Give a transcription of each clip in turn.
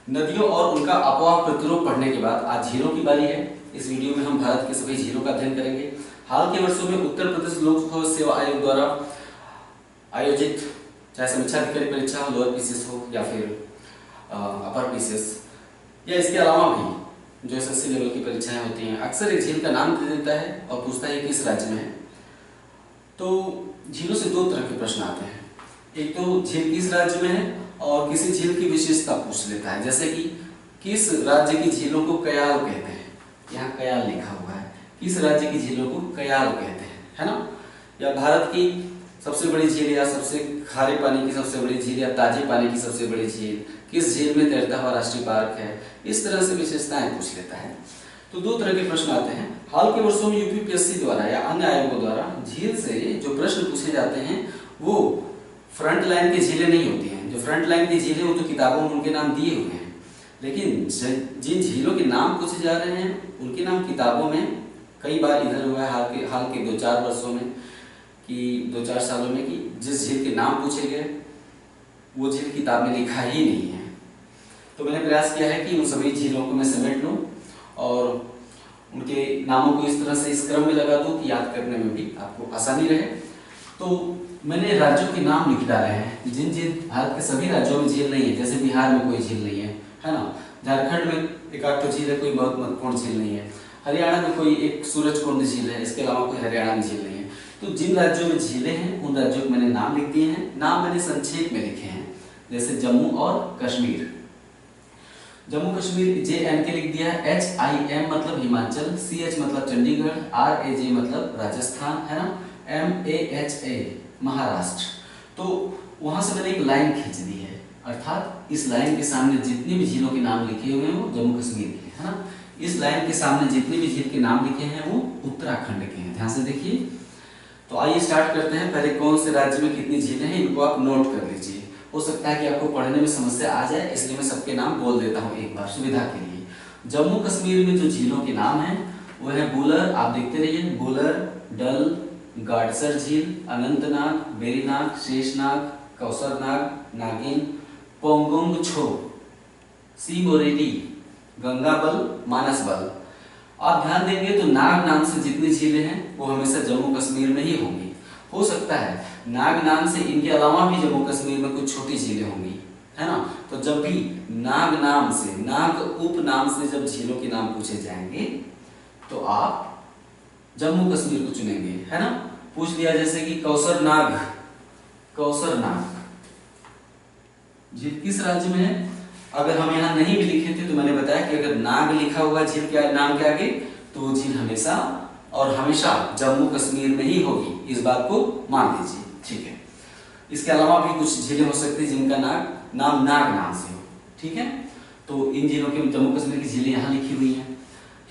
नदियों और उनका अफवाह प्रतिरूप पढ़ने के बाद आज झीलों की बारी है। इस वीडियो में हम भारत के सभी झीलों का अध्ययन करेंगे। हाल के वर्षों में उत्तर प्रदेश लोक सेवा आयोग द्वारा आयोजित चाहे समीक्षा अधिकारी परीक्षा हो, लोअर पीसीएस हो या फिर अपर पीसीएस या इसके अलावा भी जो एसएससी लेवल की परीक्षाएं होती हैं, अक्सर एक झील का नाम दे देता है और पूछता है किस राज्य में है। तो झीलों से दो तरह के प्रश्न आते हैं। एक तो झील किस राज्य में है और किसी झील की विशेषता पूछ लेता है, जैसे कि किस राज्य की झीलों को कयाल कहते हैं। यहाँ कयाल लिखा हुआ है, किस राज्य की झीलों को कयाल कहते हैं, है ना। या भारत की सबसे बड़ी झील या सबसे खारे पानी की सबसे बड़ी झील या ताजे पानी की सबसे बड़ी झील, किस झील में तैरता हुआ राष्ट्रीय पार्क है, इस तरह से विशेषताएं पूछ लेता है। तो दो तरह के प्रश्न आते हैं। हाल के वर्षों में यूपीपीएससी द्वारा या अन्य आयोगों द्वारा झील से जो प्रश्न पूछे जाते हैं वो फ्रंट लाइन की झीलें नहीं होती हैं। जो फ्रंट लाइन की झीलें वो तो किताबों में उनके नाम दिए हुए हैं, लेकिन जिन झीलों के नाम पूछे जा रहे हैं उनके नाम किताबों में कई बार इधर हुआ है हाल के 2-4 वर्षों में कि 2-4 सालों में कि जिस झील के नाम पूछे गए वो झील किताब में लिखा ही नहीं है। तो मैंने प्रयास किया है कि उन सभी झीलों को मैं समेट लूँ और उनके नामों को इस तरह से इस क्रम में लगा दूँ कि याद करने में भी आपको आसानी रहे। तो मैंने राज्यों के नाम लिख डाले हैं जिन भारत के सभी राज्यों में झील नहीं है। जैसे बिहार में कोई झील नहीं है ना। झारखंड में एक आध झील है, कोई बहुत महत्वपूर्ण झील नहीं है। हरियाणा में कोई एक सूरजकुंड झील है, इसके अलावा कोई हरियाणा में झील नहीं है। तो जिन राज्यों में झीलें हैं उन राज्यों के मैंने नाम लिख दिए हैं। नाम मैंने संक्षेप में लिखे हैं, जैसे जम्मू और कश्मीर। जम्मू कश्मीर JNK लिख दिया है। HIM मतलब हिमाचल, CH मतलब चंडीगढ़, RAJ मतलब राजस्थान, है ना। MAHA महाराष्ट्र। तो वहां से मैंने एक लाइन खींच दी है, अर्थात इस लाइन के सामने जितने भी झीलों के नाम लिखे हुए हैं वो जम्मू कश्मीर के, है ना। इस लाइन के सामने जितने भी झील के नाम लिखे हैं वो उत्तराखंड के हैं। ध्यान से देखिए। तो आइए स्टार्ट करते हैं। पहले कौन से राज्य में कितनी झीलें हैं इनको आप नोट कर लीजिए। हो सकता है कि आपको पढ़ने में समस्या आ जाए, इसलिए मैं सबके नाम बोल देता हूँ एक बार सुविधा के लिए। जम्मू कश्मीर में जो झीलों के नाम हैं वो है बुलर, आप देखते रहिए, बुलर, डल, गाडसर झील, अनंतनाग, वेरीनाग, शेषनाग, कौसरनाग, नागिन, पोंगोंग छो, सीमोरेली, गंगाबल, मानसबल। आप ध्यान देंगे तो नाग नाम से जितनी झीलें हैं वो हमेशा जम्मू कश्मीर में ही होंगी। हो सकता है नाग नाम से इनके अलावा भी जम्मू कश्मीर में कुछ छोटी झीलें होंगी, है ना। तो जब भी नाग नाम से, नाग उप नाम से जब झीलों के नाम पूछे जाएंगे तो आप जम्मू कश्मीर को चुनेंगे, है ना। पूछ लिया जैसे कि कौसरनाग, कौसरनाग झील किस राज्य में है। अगर हम यहाँ नहीं भी लिखे थे तो मैंने बताया कि अगर नाग लिखा हुआ झील के नाम के आगे तो वो झील हमेशा और हमेशा जम्मू कश्मीर में ही होगी, इस बात को मान लीजिए, ठीक है। इसके अलावा भी कुछ झीलें हो सकती हैं जिनका नाम नाग नाम से हो, ठीक है। तो इन झीलों के जम्मू कश्मीर की झीलें यहाँ लिखी हुई हैं।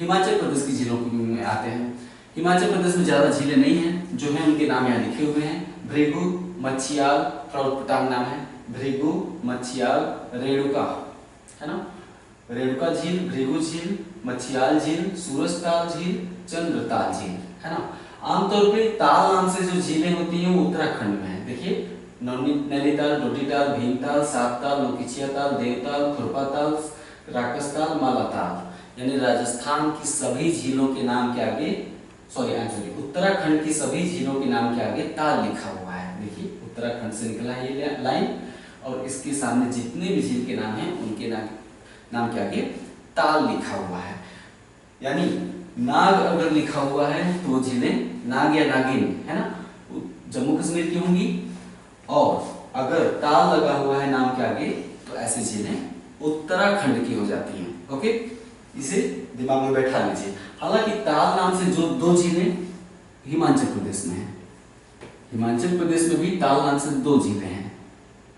हिमाचल प्रदेश की झीलों में आते हैं। हिमाचल प्रदेश में ज्यादा झीलें नहीं हैं, जो है उनके नाम यहाँ लिखे हुए हैं। भृगु, मच्छियाल, प्रौटपटांग नाम है, भृगु, मच्छियाल, रेणुका, है ना। रेणुका झील, भृगु झील, मच्छियाल झील, सूरजताल झील, चंद्रताल झील, है ना। आमतौर पे ताल नाम से जो झीलें होती हैं वो उत्तराखंड में है। देखिए नैनीताल, डोटीताल, भीमताल, सातताल, लोकिचियाताल, देवताल, खुरपाताल, राकसताल, मालाताल, यानी राजस्थान की सभी झीलों के नाम के आगे उत्तराखंड की सभी झीलों के नाम के आगे ताल लिखा हुआ है। देखिए उत्तराखंड से निकला है ये लाइन और इसके सामने जितने भी झील के नाम हैं उनके नाम के आगे ताल लिखा हुआ है। यानी नाग अगर लिखा हुआ है तो वो झीलें नाग या नागिन, है ना, जम्मू कश्मीर की होंगी। और अगर ताल लगा हुआ है नाम के आगे तो ऐसी झीलें उत्तराखंड की हो जाती हैं। ओके, इसे दिमाग में बैठा लीजिए। हालांकि ताल नाम से जो दो झीलें हिमाचल प्रदेश में है, हिमाचल प्रदेश में भी ताल नाम से दो झीलें हैं,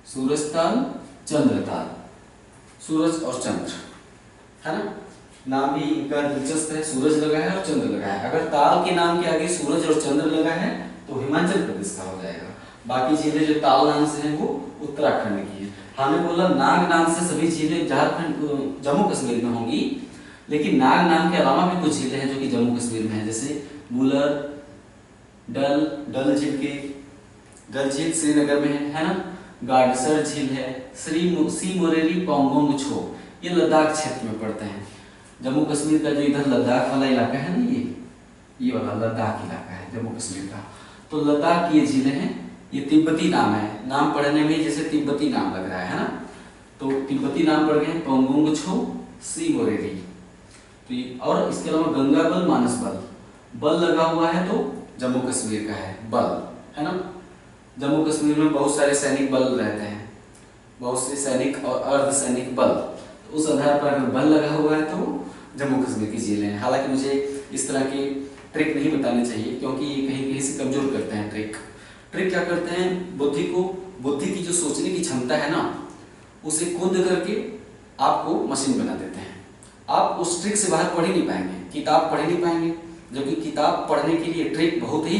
सूरजताल, चंद्रताल, सूरज और चंद्र, है ना। नाम भी इनका दिलचस्प है, सूरज लगा है और चंद्र लगा है। अगर ताल के नाम के आगे सूरज और चंद्र लगा है तो हिमाचल प्रदेश का हो जाएगा। बाकी झीलें जो ताल नाम से हैं वो उत्तराखंड की है। हमने बोला नाग नाम से सभी झीलें झारखंड जम्मू कश्मीर में होंगी, लेकिन नाग नाम के अलावा भी कुछ झीलें हैं जो कि जम्मू कश्मीर में है, जैसे बुलर, डल झील श्रीनगर में है ना। गाडसर झील है, सी मोरेली, पोंगोंग छो, ये लद्दाख क्षेत्र में पड़ते हैं। जम्मू कश्मीर का जो इधर लद्दाख वाला इलाका है ना, ये वाला लद्दाख इलाका है जम्मू कश्मीर का। तो लद्दाख की ये झीलें हैं, ये तिब्बती नाम है, नाम पढ़ने में जैसे तिब्बती नाम लग रहा है ना, तो तिब्बती नाम पड़ गए पंगुंग छो सी मोरेरी। तो और इसके अलावा गंगा बल, मानस बल, बल लगा हुआ है तो जम्मू कश्मीर का है बल, है ना। जम्मू कश्मीर में बहुत सारे सैनिक बल रहते हैं, बहुत से सैनिक और अर्धसैनिक बल, तो उस आधार पर अगर बल लगा हुआ है तो जम्मू कश्मीर की झीलें हैं। हालांकि मुझे इस तरह की ट्रिक नहीं बताने चाहिए क्योंकि ये कहीं कहीं से कमजोर करते हैं। ट्रिक क्या करते हैं, बुद्धि की जो सोचने की क्षमता है ना, उसे कूद करके आपको मशीन बना देते हैं। आप उस ट्रिक से बाहर पढ़ ही नहीं पाएंगे, किताब पढ़ ही नहीं पाएंगे, जबकि किताब पढ़ने के लिए ट्रिक बहुत ही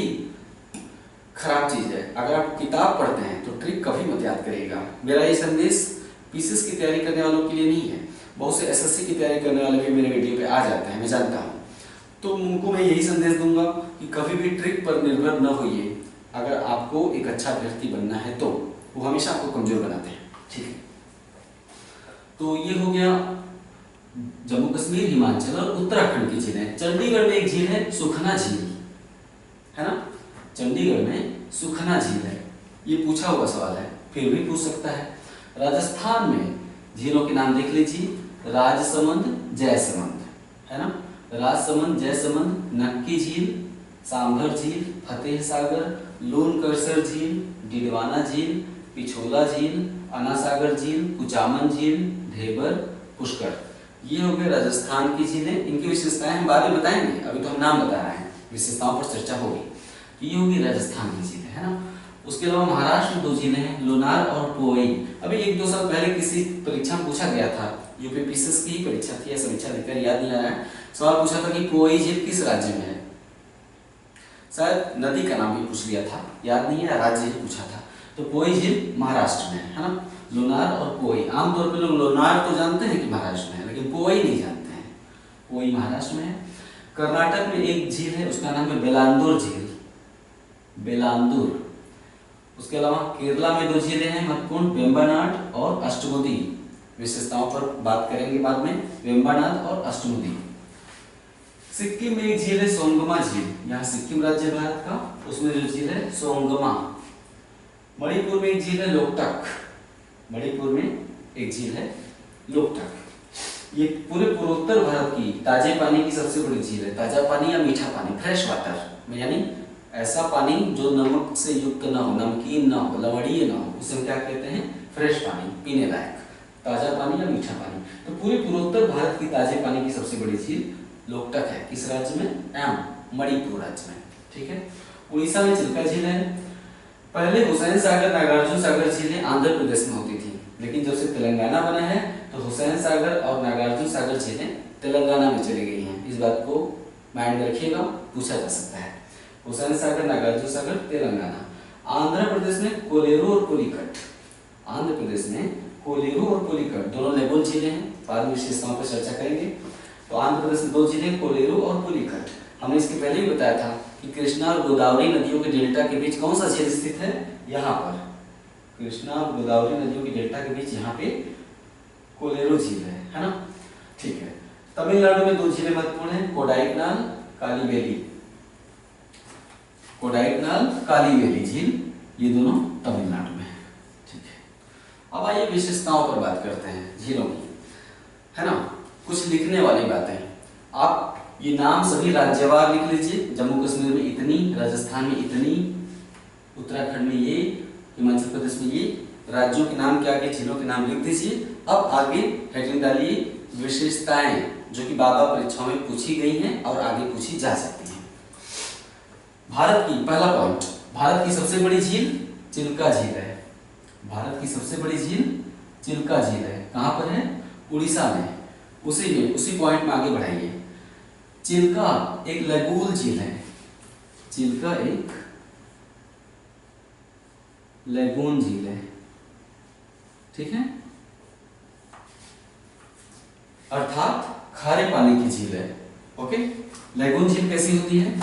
खराब चीज है। अगर आप किताब पढ़ते हैं तो ट्रिक कभी मत याद करिएगा। मेरा ये संदेश पीसीएस की तैयारी करने वालों के लिए नहीं है, बहुत से एसएससी की तैयारी करने वाले भी मेरे वीडियो पे आ जाते हैं, मैं जानता हूँ। तो उनको मैं यही संदेश दूंगा कि कभी भी ट्रिक पर निर्भर न होइए। अगर आपको एक अच्छा अभ्यर्थी बनना है तो वो हमेशा आपको कमजोर बनाते हैं, ठीक है। तो ये हो गया जम्मू कश्मीर, हिमाचल और उत्तराखंड की झीलें। चंडीगढ़ में एक झील है सुखना झील, है ना। चंडीगढ़ में सुखना झील है, ये पूछा हुआ सवाल है, फिर भी पूछ सकता है। राजस्थान में झीलों के नाम देख लीजिए, राजसमंद, जयसमंद, है ना। राजसमंद, जयसमंद, नक्की झील, सांभर झील, फतेह सागर, लून करसर झील, डिडवाना झील, पिछोला झील, अनासागर झील, कुचामन झील, ढेबर, पुष्कर। ये हो गए राजस्थान की झीलें। इनकी विशेषताएं हम बाद में बताएंगे, अभी तो हम नाम बता रहे हैं, विशेषताओं पर चर्चा होगी। ये होगी राजस्थान की झीलें, है ना। उसके अलावा महाराष्ट्र में दो झीलें हैं, लोनार और पोई। अभी 1-2 साल पहले किसी परीक्षा में पूछा गया था, यूपी पीसीएस की ही परीक्षा थी या समीक्षा लेकर, याद नहीं आ रहा है। सवाल पूछा था कि पोई झील किस राज्य में है, शायद नदी का नाम भी पूछ लिया था, याद नहीं है, राज्य ही पूछा था। तो पोई झील महाराष्ट्र में है ना। लोनार और पोई, आमतौर पे लोग लोनार तो जानते हैं कि महाराष्ट्र में है, लेकिन पोई नहीं जानते हैं। पोई महाराष्ट्र में है। कर्नाटक में एक झील है, उसका नाम है बेलांदूर झील, बेलांदूर। उसके अलावा केरला में 2 झीलें हैं महत्वपूर्ण, वेम्बनाड और अष्टमुदी। विशेषताओं पर बात करेंगे बाद में, वेम्बनाड और अष्टमुदी। सिक्किम में एक झील है सोंगमा झील, यहाँ सिक्किम राज्य भारत का, उसमें जो झील है सोंगमा। मणिपुर में एक झील है लोकटक, मणिपुर में एक झील है लोकटक। ये पूरे पूर्वोत्तर भारत की ताजे पानी की सबसे बड़ी झील है। ताजा पानी या मीठा पानी, फ्रेश वाटर, यानी ऐसा पानी जो नमक से युक्त ना हो, नमकीन ना हो, लवणीय ना हो, उसे क्या कहते हैं, फ्रेश पानी, पीने लायक, ताजा पानी या मीठा पानी। तो पूरे पूर्वोत्तर भारत की ताजे पानी की सबसे बड़ी झील लोकटक है। किस राज्य में, मणिपुर राज्य में, ठीक है। उड़ीसा में चिल्का झील है। पहले हुसैन सागर, नागार्जुन सागर झीलें आंध्र प्रदेश में होती थी, लेकिन जब से तेलंगाना बना है तो हुसैन सागर और नागार्जुन सागर झीलें तेलंगाना में चली गई हैं। इस बात को माइंड में रखिएगा, पूछा जा सकता है। हुसैन सागर, नागार्जुन सागर, तेलंगाना। आंध्र प्रदेश में कोलेरू और पुलिकट, आंध्र प्रदेश में कोलेरू और पुलिकट दोनों लेबुल झीलें हैं, बाद में विशेषताओं पर चर्चा करेंगे। तो आंध्र प्रदेश में 2 झीलें, कोलेरू और पुलिकट। हमने इसके पहले ही बताया था कि कृष्णा और गोदावरी नदियों के डेल्टा के बीच कौन सा झील स्थित है, यहाँ पर कृष्णा और गोदावरी नदियों के डेल्टा के बीच यहाँ पे कोलेरू झील है ना, ठीक है। तमिलनाडु में 2 झीलें महत्वपूर्ण हैं, कोडाइकनाल, कालीवेली, कोडाइकनाल, कालीवेली झील, ये दोनों तमिलनाडु में है, ठीक है। अब आइए विशेषताओं पर बात करते हैं झीलों की, है ना। कुछ लिखने वाली बातें, आप ये नाम सभी राज्यवार लिख लीजिए। जम्मू कश्मीर में इतनी, राजस्थान में इतनी, उत्तराखंड में ये, हिमाचल प्रदेश में ये, राज्यों के नाम के आगे झीलों के नाम लिख दीजिए। अब आगे हेडिंग डालिए विशेषताएं, जो कि बाबा परीक्षाओं में पूछी गई हैं और आगे पूछी जा सकती हैं। भारत की, पहला पॉइंट, भारत की सबसे बड़ी झील चिल्का झील है। भारत की सबसे बड़ी झील चिल्का झील है। कहां पर है, उड़ीसा में। उसी पॉइंट में आगे बढ़ाइए। चिल्का एक लगूल झील है, चिल्का एक लगून झील है, ठीक है, अर्थात खारे पानी की झील है। ओके, लगून झील कैसी होती है,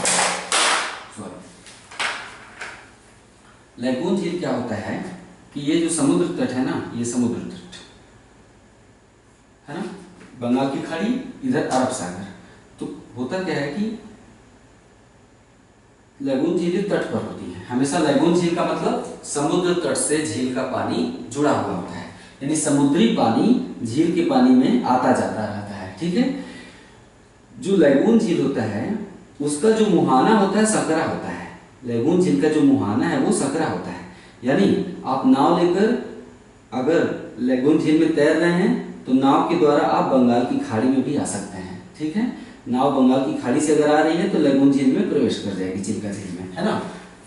लगून झील क्या होता है कि ये जो समुद्र तट है ना, ये समुद्र तट है ना, बंगाल की खाड़ी, इधर अरब सागर। तो होता क्या है कि लैगून झीलें तट पर होती हैं। हमेशा लैगून झील का मतलब समुद्र तट से झील का पानी जुड़ा हुआ होता है, यानी समुद्री पानी झील के पानी में आता जाता रहता है। ठीक है। जो लैगून झील होता है उसका जो मुहाना होता है सकरा होता है। लैगून झील का जो मुहाना है वो सकरा होता है, यानी आप नाव लेकर अगर लैगून झील में तैर रहे हैं तो नाव के द्वारा आप बंगाल की खाड़ी में भी आ सकते हैं। ठीक है। नाव बंगाल की खाड़ी से अगर आ रही है तो लैगून झील में प्रवेश कर जाएगी, चिल्का झील में, है ना।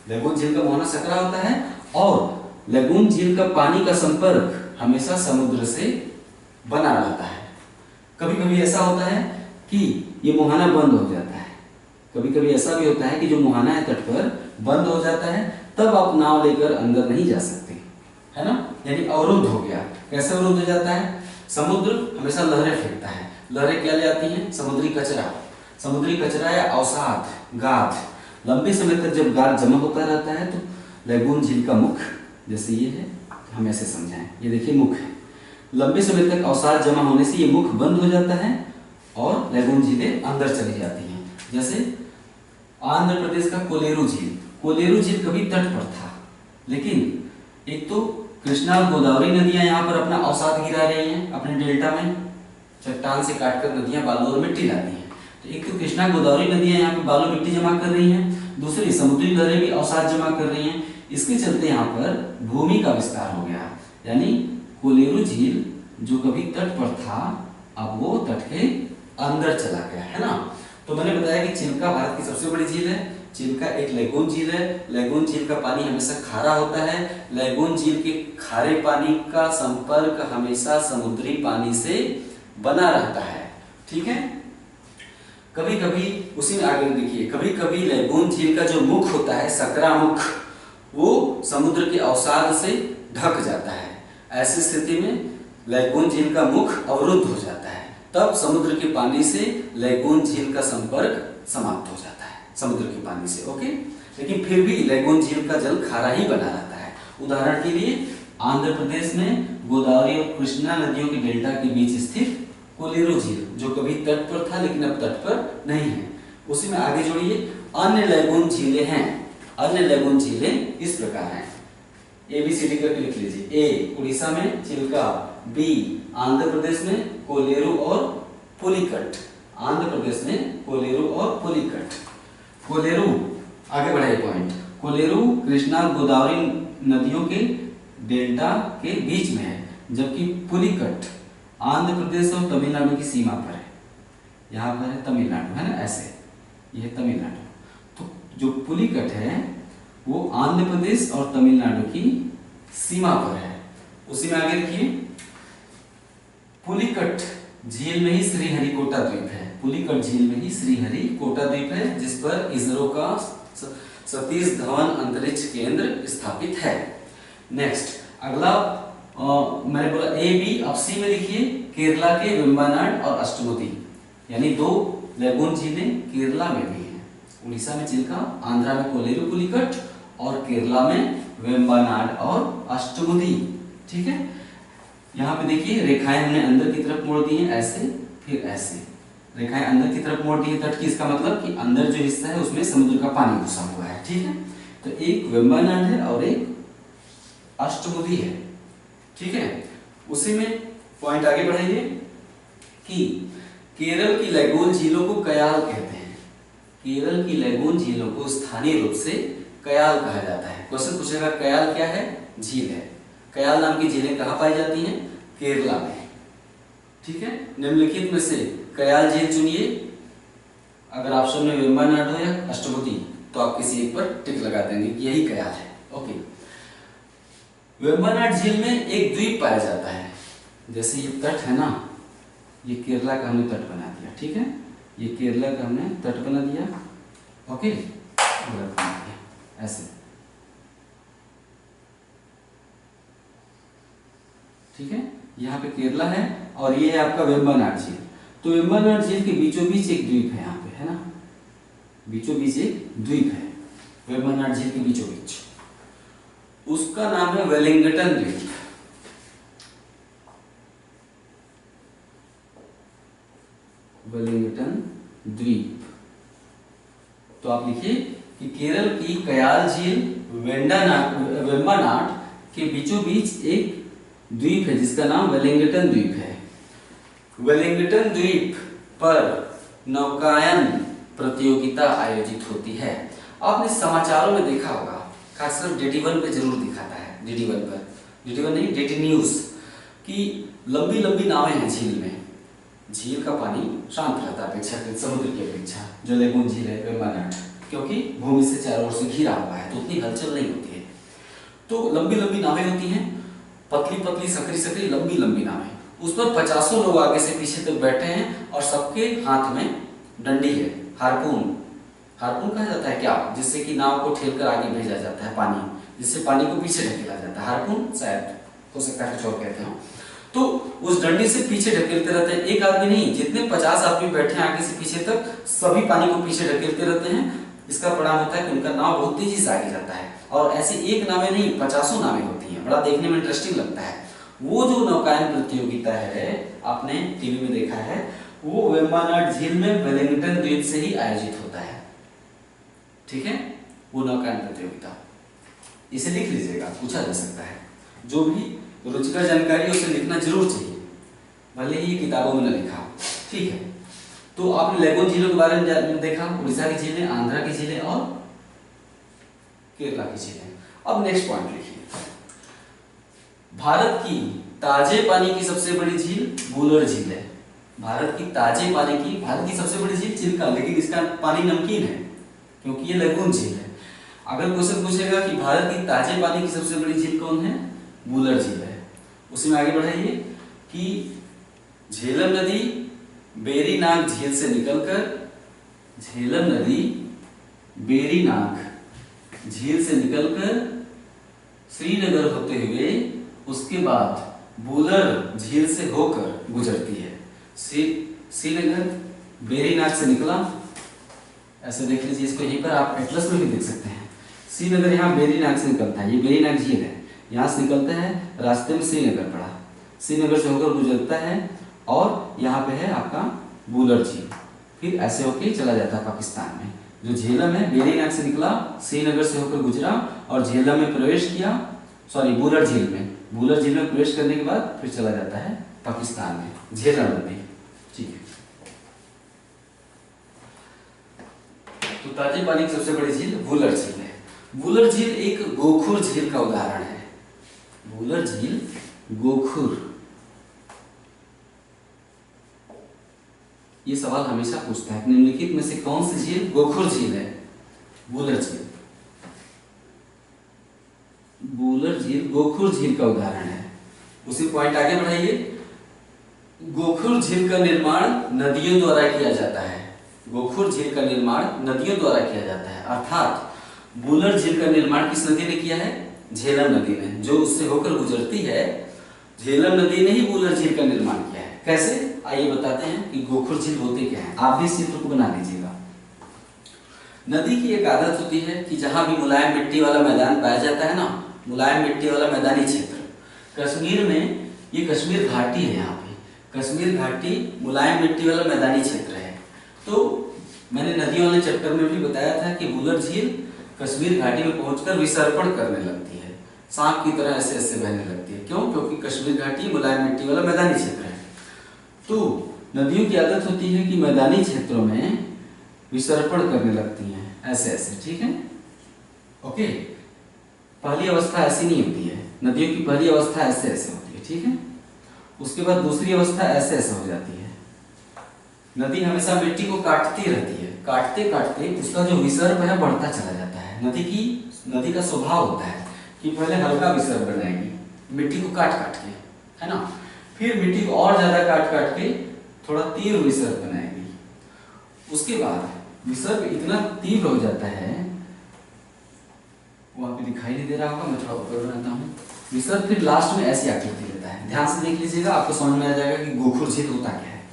लैगून झील का मुहाना सकरा होता है और लैगून झील का पानी का संपर्क हमेशा समुद्र से बना रहता है। कभी कभी ऐसा होता है कि ये मुहाना बंद हो जाता है, कभी कभी ऐसा भी होता है कि जो मुहाना है तट पर बंद हो जाता है, तब आप नाव लेकर अंदर नहीं जा सकते, है ना, यानी अवरुद्ध हो गया। कैसे अवरुद्ध हो जाता है? समुद्र हमेशा लहरें फेंकता है। लहरें क्या ले आती हैं? समुद्री कचरा, समुद्री कचरा या अवसाद, गाद। लंबे समय तक जब गाद जमा होता रहता है तो लैगून झील का मुख, जैसे ये है, हम ऐसे समझाएं, ये देखिए मुख है। लंबे समय तक अवसाद जमा होने से ये मुख बंद हो जाता है और लैगून झीलें अंदर चली जाती हैं। जैसे आंध्र प्रदेश का कोलेरू झील, कोलेरू झील कभी तट पर था, लेकिन एक तो कृष्णा और गोदावरी नदियां यहाँ पर अपना अवसाद गिरा रही हैं अपने डेल्टा में, चट्टान से काटकर नदियां बालू और मिट्टी लाती हैं। तो एक तो कृष्णा गोदावरी नदियां यहाँ पे बालू मिट्टी जमा कर रही हैं, दूसरी समुद्री लहरें भी अवसाद जमा कर रही हैं। इसके चलते यहाँ पर भूमि का विस्तार हो गया, यानी कोलेरू झील जो कभी तट पर था अब वो तट के अंदर चला गया, है ना। तो मैंने बताया कि चिल्का भारत की सबसे बड़ी झील है। चिल्का एक लैगून झील है। लैगून झील का पानी हमेशा खारा होता है। लैगून झील के खारे पानी का संपर्क हमेशा समुद्री पानी से बना रहता है। ठीक है। कभी कभी उसी में आगे देखिए, कभी कभी लैगून झील का जो मुख होता है, सकरा मुख, वो समुद्र के अवसाद से ढक जाता है। ऐसी स्थिति में लैगून झील का मुख अवरुद्ध हो जाता है, तब समुद्र के पानी से लैगून झील का संपर्क समाप्त हो जाता है समुद्र के पानी से। ओके। लेकिन फिर भी लैगून झील का जल खारा ही बना रहता है। उदाहरण के लिए आंध्र प्रदेश में गोदावरी और कृष्णा नदियों के डेल्टा के बीच स्थित कोलेरू झील, जो कभी तट पर था लेकिन अब तट पर नहीं है। उसी में आगे जोड़िए, अन्य लैगून झीलें हैं। अन्य लैगून झीलें इस प्रकार हैं, ABCD करके लिख लीजिए। A उड़ीसा में चिल्का, B आंध्र प्रदेश में कोलेरू और पुलिकट, आंध्र प्रदेश में कोलेरू और पुलिकट। कोलेरू, आगे बढ़ाइए पॉइंट, कोलेरू कृष्णा गोदावरी नदियों के डेल्टा के बीच में है, जबकि पुलिकट आंध्र प्रदेश और तमिलनाडु की सीमा पर है। यहाँ पर है तमिलनाडु, है ना, ऐसे यह तमिलनाडु। तो जो पुलिकट है वो आंध्र प्रदेश और तमिलनाडु की सीमा पर है। उसी में आगे देखिए, पुलिकट झील में ही श्रीहरिकोटा द्वीप है। पुलिकट झील में ही श्रीहरिकोटा द्वीप है, जिस पर इसरो का सतीश धवन अंतरिक्ष केंद्र स्थापित है। नेक्स्ट अगला मैंने बोला A B, अब C में लिखिए, केरला के वेम्बनाड और अष्टमुदी, यानी दो लैगून झीलें केरला में भी हैं। उड़ीसा में चिल्का, आंध्रा में कोलेरू पुलिकट और केरला में वेम्बनाड और अष्टमुदी। ठीक है। यहाँ पे देखिए रेखाएं हमने अंदर की तरफ मोड़ दी हैं, ऐसे फिर ऐसे रेखाएं अंदर की तरफ मोड़ दी है तट की। इसका मतलब कि अंदर जो हिस्सा है उसमें समुद्र का पानी घुसा हुआ है। ठीक है। तो एक वेम्बनाड है और एक अष्टमुदी है। ठीक है। उसी में पॉइंट आगे बढ़ाइए कि केरल की लैगून झीलों को कयाल कहते हैं। केरल की लैगून झीलों को स्थानीय रूप से कयाल कहा जाता है। क्वेश्चन पूछेगा कयाल क्या है? झील है। कयाल नाम की झीलें कहाँ पाई जाती हैं? केरला में। ठीक है। निम्नलिखित में से कयाल झील चुनिए। अगर ऑप्शन में वेम्बनाड हो या अष्टमुदी तो आप किसी एक पर टिक लगा देंगे कि यही कयाल है। ओके। वेम्बनाड झील में एक द्वीप पाया जाता है। जैसे ये तट है ना, ये केरला का हमने तट बना दिया। ठीक है। ये केरला का हमने तट बना दिया। ओके। ऐसे। ठीक है। यहाँ पे केरला है और ये है आपका वेम्बनाड झील। तो वेम्बनाड झील के बीचों बीच एक द्वीप है यहाँ पे, है ना, बीचों बीच एक द्वीप है वेम्बनाड झील के बीचों बीच। उसका नाम है वेलिंगटन द्वीप। द्वीप। तो आप लिखिए कि केरल की कयाल झील वेम्बनाड के बीचों बीच एक द्वीप है जिसका नाम वेलिंगटन द्वीप है। वेलिंगटन द्वीप पर नौकायन प्रतियोगिता आयोजित होती है। आपने समाचारों में देखा होगा, खासकर DD1 पे जरूर दिखाता है, DD1 पर, DD1 नहीं, DD न्यूज, कि लंबी लंबी नावें हैं झील में। झील का पानी शांत रहता है अपेक्षाकृत समुद्र की अपेक्षा, जो लेगून झील है वेम्बनाड, क्योंकि भूमि से चारों ओर से घिरा हुआ है तो उतनी हलचल नहीं होती है। तो लंबी लंबी नावें होती हैं, पतली पतली सकरी सकरी लंबी लंबी नावें, उस पर 50 लोग आगे से पीछे तक बैठे हैं और सबके हाथ में डंडी है, हार्पून। हार्पून कहा जाता है क्या, जिससे कि नाव को ठेल कर आगे भेजा जाता है पानी, जिससे पानी को पीछे ढकेला जाता है। हार्पून शायद हो सकता है कुछ और कहते हो। तो उस डंडी से पीछे ढकेलते रहते हैं, एक आदमी नहीं, जितने 50 आदमी बैठे हैं आगे से पीछे तक, सभी पानी को पीछे ढकेलते रहते हैं। इसका परिणाम होता है कि उनका नाव बहुत तेजी से आगे जाता है। और ऐसी एक नावें नहीं, 50 नावें होती हैं। बड़ा देखने में इंटरेस्टिंग लगता है। वो जो नौकायन प्रतियोगिता है, आपने टीवी में देखा है, वो वेम्बनाड झील में वेलिंगटन द्वीप से ही आयोजित होता है। ठीक है, वो नौकायन प्रतियोगिता, इसे लिख लीजिएगा, पूछा जा सकता है। जो भी रुचिकर जानकारी उसे लिखना जरूर चाहिए, भले ही ये किताबों में न लिखा हो। ठीक है, तो आपने लेगून झीलों के बारे में देखा, उड़ीसा की झीलें, आंध्रा की झीलें और केरला की झीलें। अब नेक्स्ट पॉइंट लिखिए, भारत की ताजे पानी की सबसे बड़ी झील वुलर झील है। भारत की ताजे पानी की, भारत की सबसे बड़ी झील चिल्का, लेकिन इसका पानी नमकीन है क्योंकि ये लेगून झील है। अगर क्वेश्चन पूछेगा कि भारत की ताजे पानी की सबसे बड़ी झील कौन है, वुलर झील है। उसी में आगे बढ़ाइए कि झेलम नदी बेरीनाग झील से निकलकर, झेलम नदी बेरीनाग झील से निकलकर श्रीनगर होते हुए उसके बाद वुलर झील से होकर गुजरती है। श्रीनगर बेरीनाग से निकला, ऐसे देख लीजिए, इसको यहीं पर आप एटलस में भी देख सकते हैं। श्रीनगर यहाँ बेरीनाग से निकलता है, ये बेरीनाग झील है, यहाँ से निकलता है, रास्ते में श्रीनगर पड़ा, श्रीनगर से होकर गुजरता है और यहाँ पे है आपका वुलर झील, फिर ऐसे होके चला जाता है पाकिस्तान में। जो झेलम है बेरीनाग से निकला, श्रीनगर से होकर गुजरा और झेलम में प्रवेश किया, सॉरी वुलर झील में, वुलर झील में प्रवेश करने के बाद फिर चला जाता है पाकिस्तान में, झेलम नदी। ठीक है, तो ताजे पानी की सबसे बड़ी झील वुलर झील है। वुलर झील एक गोखुर झील का उदाहरण है। वुलर झील गोखुर, ये सवाल हमेशा पूछता है, निम्नलिखित में से कौन सी झील गोखुर झील है? वुलर झील। वुलर झील गोखुर झील का उदाहरण है। उसी पॉइंट आगे बढ़ाइए, गोखुर झील का निर्माण नदियों द्वारा किया जाता है। गोखुर झील का निर्माण नदियों द्वारा किया जाता है, अर्थात वुलर झील का निर्माण किस नदी ने किया है? झेलम नदी ने, जो उससे होकर गुजरती है। झेलम नदी ने ही वुलर झील का निर्माण किया है। कैसे, आइए बताते हैं कि गोखुर झील होते क्या है। आप भी इस चित्र को बना लीजिएगा। नदी की एक आदत होती है कि जहां भी मुलायम मिट्टी वाला मैदान पाया जाता है ना, मुलायम मिट्टी वाला मैदानी क्षेत्र, कश्मीर में ये कश्मीर घाटी है, यहाँ पे कश्मीर घाटी मुलायम मिट्टी वाला मैदानी क्षेत्र है। तो मैंने नदी वाले चैप्टर में भी बताया था कि वुलर झील कश्मीर घाटी में पहुंचकर विसर्पण करने लगती है, सांप की तरह ऐसे ऐसे बहने लगती है। क्यों? क्योंकि कश्मीर घाटी मुलायम मिट्टी वाला मैदानी क्षेत्र है। तो नदियों की आदत होती है कि मैदानी क्षेत्रों में विसर्पण करने लगती हैं, ऐसे ऐसे। ठीक है, ओके। पहली अवस्था ऐसी नहीं होती है, नदियों की पहली अवस्था ऐसे ऐसे होती है। ठीक है, उसके बाद दूसरी अवस्था ऐसे ऐसे हो जाती है। नदी हमेशा मिट्टी को काटती रहती है, काटते काटते उसका जो विसर्प है बढ़ता चला जाता है। नदी का स्वभाव होता है कि पहले हल्का विसर्प बनाएगी मिट्टी को काट काट के, है ना, फिर मिट्टी को और ज्यादा काट काट के थोड़ा तीव्र विसर्प बनाएगी। उसके बाद विसर्प इतना तीव्र हो जाता है, वहां पे दिखाई नहीं दे रहा होगा, मैं थोड़ा ऊपर बनाता हूँ। विसर्प फिर लास्ट में ऐसी आकृति लेता है। ध्यान से देख लीजिएगा, आपको समझ में आ जाएगा कि गोखुर झील होता क्या है।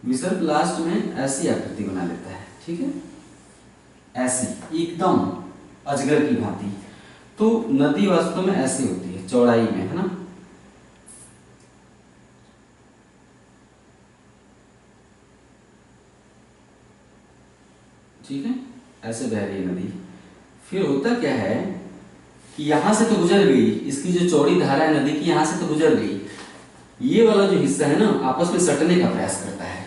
विसर्प लास्ट में ऐसी आकृति बना लेता है। ठीक है, ऐसी एकदम अजगर की भांति। तो नदी वास्तव में ऐसी होती है, चौड़ाई में, है ना। ठीक है, ऐसे बह रही है नदी। फिर होता क्या है कि यहाँ से तो गुजर गई, इसकी जो चौड़ी धारा है नदी की यहाँ से तो गुजर गई, ये वाला जो हिस्सा है ना आपस में सटने का प्रयास करता है,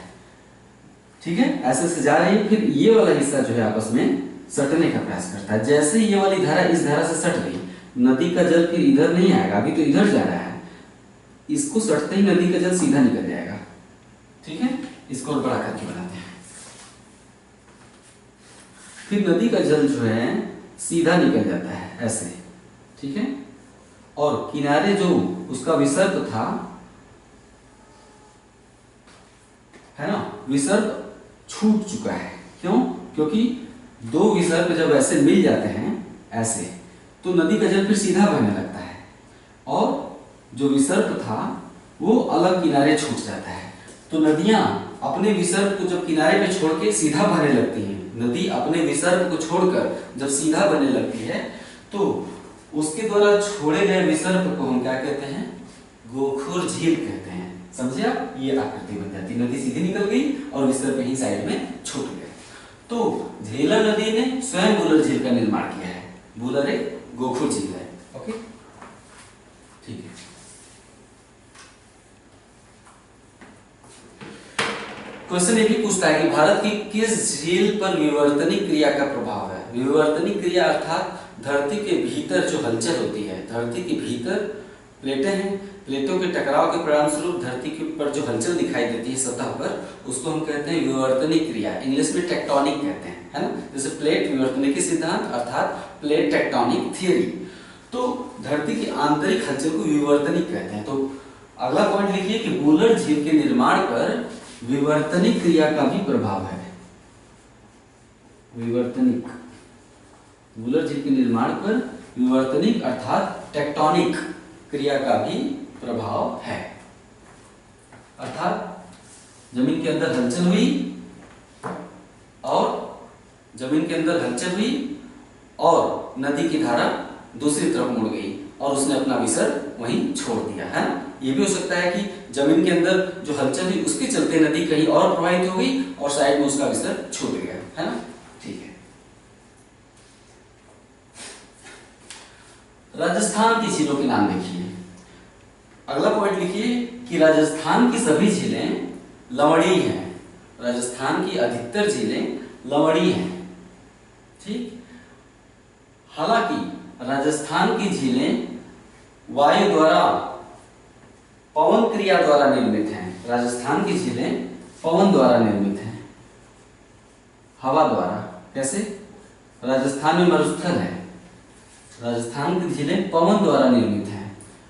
ठीक है, ऐसे से जा रही है, फिर ये वाला हिस्सा जो है आपस में सटने का प्रयास करता है। जैसे ये वाली धारा इस धारा से सट गई, नदी का जल फिर इधर नहीं आएगा, अभी तो इधर जा रहा है, इसको सटते ही नदी का जल सीधा निकल जाएगा, ठीक है। इसको और बड़ा करके बनाते हैं। फिर नदी का जल जो है सीधा निकल जाता है ऐसे, ठीक है, और किनारे जो उसका विसर्ग था, है ना, विसर्ग छूट चुका है। क्यों? क्योंकि दो विसर्ग जब ऐसे मिल जाते हैं ऐसे, तो नदी का जल फिर सीधा बहने लगता है, और जो विसर्ग था वो अलग किनारे छूट जाता है। तो नदियां अपने विसर्ग को जब किनारे पे छोड़ के सीधा बहने लगती हैं, नदी अपने विसर्ग को छोड़कर जब सीधा बहने लगती है, तो उसके द्वारा छोड़े गए विसर्ग को हम क्या कहते हैं? गोखुर झील कहते हैं। समझे आप? ये आकृति बन जाती, नदी सीधी निकल गई और विसर्ग कहीं साइड में छूट गए। तो झेलम नदी ने स्वयं वुलर झील का निर्माण किया है। वुलर एक गोखुर झील है। ओके, ठीक है। क्वेश्चन ये भी पूछता है कि भारत की किस झील पर विवर्तनिक क्रिया का प्रभाव है? विवर्तनिक क्रिया अर्थात धरती के भीतर जो हलचल होती है, धरती के भीतर प्लेटें हैं, प्लेटों के टकराव के परिणाम स्वरूप धरती के ऊपर जो हलचल दिखाई देती है सतह पर, उसको हम कहते हैं विवर्तनिक क्रिया। इंग्लिश में टेक्टोनिक कहते हैं, है ना। जैसे प्लेट विवर्तनिकी सिद्धांत अर्थात प्लेट टेक्टोनिक थियरी। तो धरती की आंतरिक हलचल को विवर्तनिक कहते हैं। तो अगला पॉइंट लिखिए कि वुलर झील के निर्माण पर विवर्तनिक क्रिया का भी प्रभाव है। विवर्तनिक, वुलर झील के निर्माण पर विवर्तनिक अर्थात टेक्टोनिक क्रिया का भी प्रभाव है। अर्थात जमीन के अंदर हलचल हुई और नदी की धारा दूसरी तरफ मुड़ गई और उसने अपना विसर्ग वहीं छोड़ दिया, है ना। ये भी हो सकता है कि जमीन के अंदर जो हलचल हुई उसके चलते नदी कहीं और प्रवाहित हो गई और साइड में उसका विसर्ग छूट गया, है ना। ठीक है। राजस्थान की झीलों के नाम देखिए। अगला पॉइंट लिखिए कि राजस्थान की सभी झीलें लवणी हैं। राजस्थान की अधिकतर झीलें लवणी हैं, ठीक। हालांकि राजस्थान की झीलें वायु द्वारा, पवन क्रिया द्वारा निर्मित हैं। राजस्थान की झीलें पवन द्वारा निर्मित हैं, हवा द्वारा। कैसे? राजस्थान में मरुस्थल है, राजस्थान की झीलें पवन द्वारा निर्मित हैं।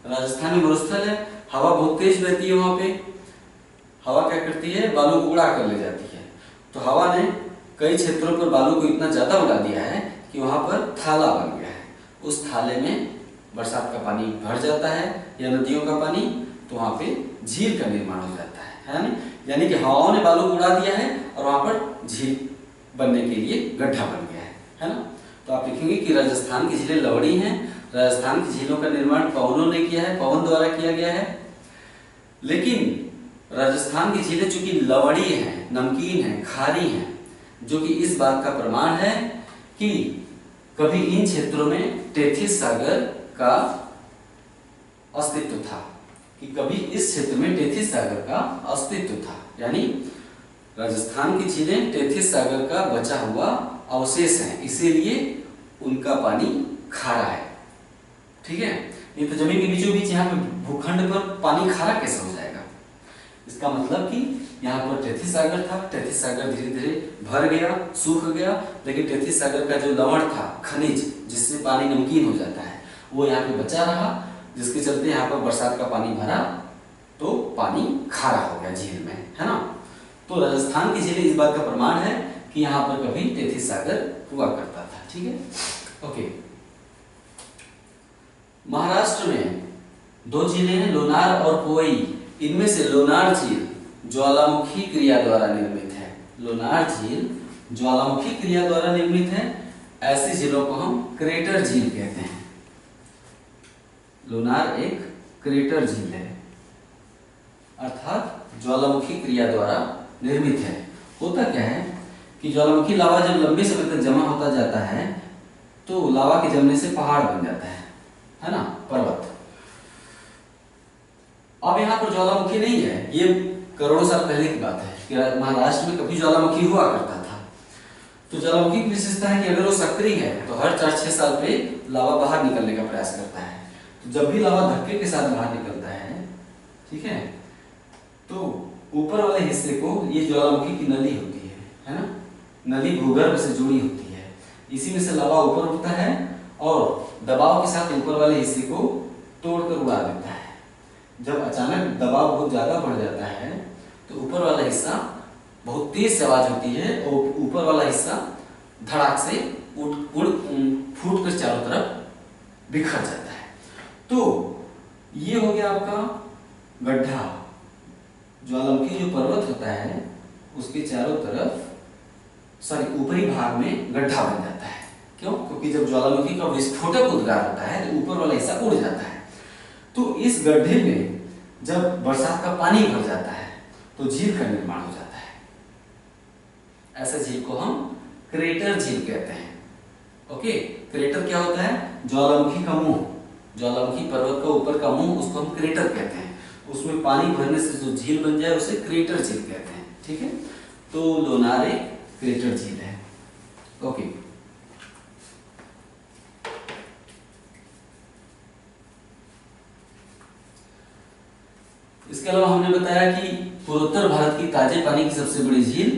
राजस्थान में मरुस्थल है, हवा बहुत तेज बहती है, वहां पे हवा क्या करती है? बालू को उड़ा कर ले जाती है। तो हवा ने कई क्षेत्रों पर बालू को इतना ज्यादा उड़ा दिया है कि वहां पर थाला बन गया है। उस थाले में बरसात का पानी भर जाता है या नदियों का पानी, तो वहां पे झील का निर्माण हो जाता है ना। यानी कि हवाओं ने बालू को उड़ा दिया है और वहां पर झील बनने के लिए गड्ढा बन गया है ना। तो आप लिखेंगे कि राजस्थान की झीलें लवणी हैं। राजस्थान की झीलों का निर्माण पवनों ने किया है, पवन द्वारा किया गया है। लेकिन राजस्थान की झीलें चूंकि लवणी हैं, नमकीन हैं, खारी हैं, जो कि इस बात का प्रमाण है कि कभी इन क्षेत्रों में टेथिस सागर का अस्तित्व था, कि कभी इस क्षेत्र में टेथिस सागर का अस्तित्व था। यानी राजस्थान की झीलें टेथिस सागर का बचा हुआ अवशेष हैं, इसीलिए उनका पानी खारा है, ठीक है। नहीं तो जमीन के बीचों बीच यहाँ पे भूखंड पर पानी खारा कैसे हो जाएगा? इसका मतलब कि यहाँ पर टेथिस सागर था, टेथिस सागर धीरे धीरे भर गया, सूख गया, लेकिन टेथिस सागर का जो लवण था, खनिज जिससे पानी नमकीन हो जाता है, वो यहाँ पे बचा रहा, जिसके चलते यहाँ पर बरसात का पानी भरा तो पानी खारा हो गया झील में, है ना। तो राजस्थान की झीलें इस बात का प्रमाण है कि यहाँ पर कभी टेथिस सागर हुआ करता था, ठीक है। ओके, महाराष्ट्र में दो झीलें हैं, लोनार और पोई। इनमें से लोनार झील ज्वालामुखी क्रिया द्वारा निर्मित है। लोनार झील ज्वालामुखी क्रिया द्वारा निर्मित है। ऐसी झीलों को हम क्रेटर झील कहते हैं। लोनार एक क्रेटर झील है, अर्थात ज्वालामुखी क्रिया द्वारा निर्मित है। होता क्या है कि ज्वालामुखी लावा जब लंबे समय तक जमा होता जाता है तो लावा के जमने से पहाड़ बन जाता है ना, पर्वत। अब यहाँ पर ज्वालामुखी नहीं है, ये करोड़ों साल पहले की बात है कि महाराष्ट्र में कभी ज्वालामुखी हुआ करता था। तो ज्वालामुखी की विशेषता है कि अगर वो सक्रिय है तो हर 4-6 साल पे लावा बाहर निकलने का प्रयास करता है। तो जब भी लावा धक्के के साथ बाहर निकलता है, ठीक है, तो ऊपर वाले हिस्से को, ये ज्वालामुखी की नली होती है ना, नली भूगर्भ से जुड़ी होती है, इसी में से लावा ऊपर उठता है और दबाव के साथ ऊपर वाले हिस्से को तोड़कर उड़ा देता है। जब अचानक दबाव बहुत ज्यादा बढ़ जाता है तो ऊपर वाला हिस्सा बहुत तेज से आवाज होती है और ऊपर वाला हिस्सा धड़ाक से फूट कर चारों तरफ बिखर जाता है। तो ये हो गया आपका गड्ढा। ज्वालामुखी जो पर्वत होता है उसके चारों तरफ, ऊपरी भाग में गड्ढा बन जाता है। क्यों? क्योंकि जब ज्वालामुखी का विस्फोटक उद्गार होता है तो ऊपर वाला हिस्सा उड़ जाता है। तो इस गड्ढे में जब बरसात का पानी भर जाता है तो झील का निर्माण हो जाता है। ऐसा झील को हम क्रेटर झील कहते हैं। ओके, क्रेटर क्या होता है? ज्वालामुखी का मुंह, ज्वालामुखी पर्वत का ऊपर का मुंह, उसको हम क्रेटर कहते हैं। उसमें पानी भरने से जो झील बन जाए उसे क्रेटर झील कहते हैं। ठीक है, तो लोनार एक क्रेटर झील है। ओके, इसके अलावा हमने बताया कि पूर्वोत्तर भारत की ताजे पानी की सबसे बड़ी झील,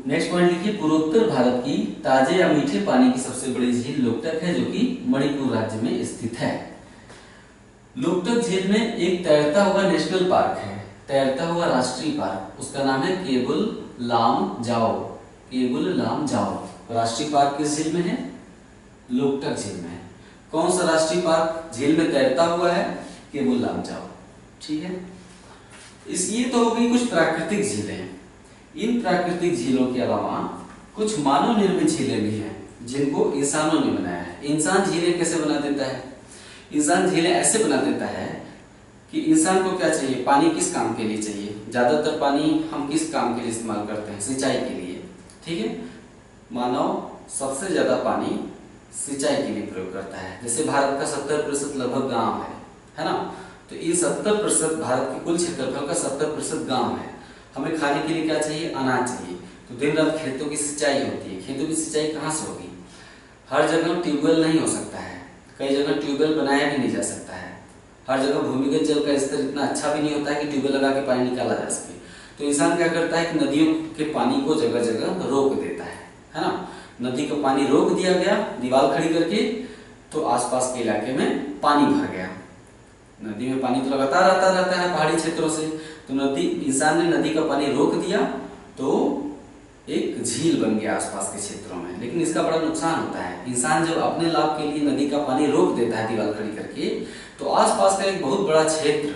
नेक्स्ट पॉइंट लिखिए, पूर्वोत्तर भारत की ताजे या मीठे पानी की सबसे बड़ी झील लोकटक है, जो कि मणिपुर राज्य में स्थित है। लोकटक झील में एक तैरता हुआ नेशनल पार्क है, तैरता हुआ राष्ट्रीय पार्क, उसका नाम है केबुल लामजाओ। केबुल लामजाओ राष्ट्रीय पार्क किस झील में है? लोकटक झील में। कौन सा राष्ट्रीय पार्क झील में तैरता हुआ है? केबुल लामजाओ। ठीक है, ये तो हो गई कुछ प्राकृतिक झीलें। इन प्राकृतिक झीलों के अलावा कुछ मानव निर्मित झीलें भी हैं जिनको इंसानों ने बनाया है। इंसान झीलें कैसे बना देता है? इंसान झीलें ऐसे बना देता है कि इंसान को क्या चाहिए, पानी किस काम के लिए चाहिए? ज्यादातर पानी हम किस काम के लिए इस्तेमाल करते हैं? सिंचाई के लिए। ठीक है, मानव सबसे ज्यादा पानी सिंचाई के लिए प्रयोग करता है। जैसे भारत का 70% लगभग गांव है ना, तो ये 70% भारत के कुल क्षेत्रफल का 70% गांव है। हमें खाने के लिए क्या चाहिए? अनाज चाहिए। तो दिन रात खेतों की सिंचाई होती है। खेतों की सिंचाई कहाँ से होगी? हर जगह ट्यूबवेल नहीं हो सकता है, कई जगह ट्यूबवेल बनाया भी नहीं जा सकता है, हर जगह भूमिगत जल का स्तर इतना अच्छा भी नहीं होता है कि ट्यूबवेल लगा के पानी निकाला जा सके। तो इंसान क्या करता है कि नदियों के पानी को जगह जगह रोक देता है ना। नदी का पानी रोक दिया गया दीवार खड़ी करके, तो आसपास के इलाके में पानी भर गया। नदी में पानी तो लगातार आता रहता है पहाड़ी क्षेत्रों से, तो इंसान ने नदी का पानी रोक दिया तो एक झील बन गया आसपास के क्षेत्रों में। लेकिन इसका बड़ा नुकसान होता है, इंसान जब अपने लाभ के लिए नदी का पानी रोक देता है दीवार खड़ी करके, तो आसपास का एक बहुत बड़ा क्षेत्र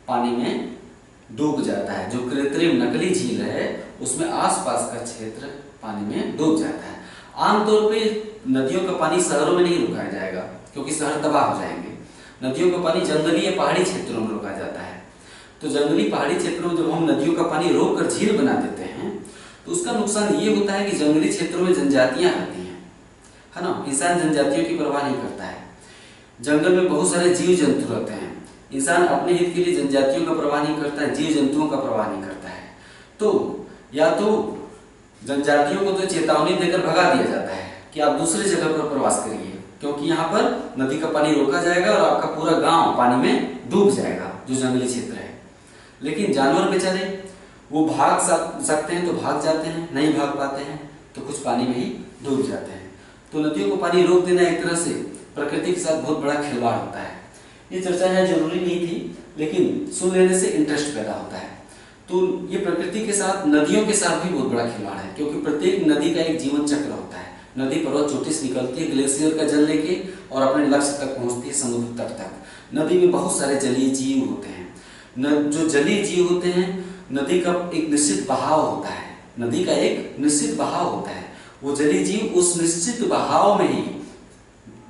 पानी में डूब जाता है। जो कृत्रिम नकली झील है उसमें आसपास का क्षेत्र पानी में डूब जाता है। आमतौर पे नदियों का पानी शहरों में नहीं रुकाया जाएगा क्योंकि शहर तबाह हो जाएंगे। नदियों का पानी जंगली या पहाड़ी क्षेत्रों में रोका जाता है। तो जंगली पहाड़ी क्षेत्रों में जब हम नदियों का पानी रोक कर झील बना देते हैं तो उसका नुकसान ये होता है कि जंगली क्षेत्रों में जनजातियां रहती हैं, है ना। इंसान जनजातियों की परवाह नहीं करता है। जंगल में बहुत सारे जीव जंतु रहते हैं, इंसान अपने हित के लिए जनजातियों का परवाह नहीं करता है, जीव जंतुओं का परवाह नहीं करता है। तो या तो जनजातियों को तो चेतावनी देकर भगा दिया जाता है कि आप दूसरी जगह पर प्रवास करिए, क्योंकि यहाँ पर नदी का पानी रोका जाएगा और आपका पूरा गांव पानी में डूब जाएगा, जो जंगली क्षेत्र है। लेकिन जानवर बेचारे वो भाग सकते हैं तो भाग जाते हैं, नहीं भाग पाते हैं तो कुछ पानी में ही डूब जाते हैं। तो नदियों को पानी रोक देना एक तरह से प्रकृति के साथ बहुत बड़ा खिलवाड़ होता है। ये चर्चा यहाँ जरूरी नहीं थी, लेकिन सुन लेने से इंटरेस्ट पैदा होता है। तो ये प्रकृति के साथ, नदियों के साथ भी बहुत बड़ा खिलवाड़ है, क्योंकि प्रत्येक नदी का एक जीवन चक्र होता है। नदी पर्वत चोटी से निकलती है ग्लेशियर का जल लेके और अपने लक्ष्य तक पहुंचती है, समुद्र तट तक। नदी में बहुत सारे जलीय जीव होते हैं। जो जलीय जीव होते हैं, नदी का एक निश्चित बहाव होता है, नदी का एक निश्चित बहाव होता है। वो जलीय जीव उस निश्चित बहाव में ही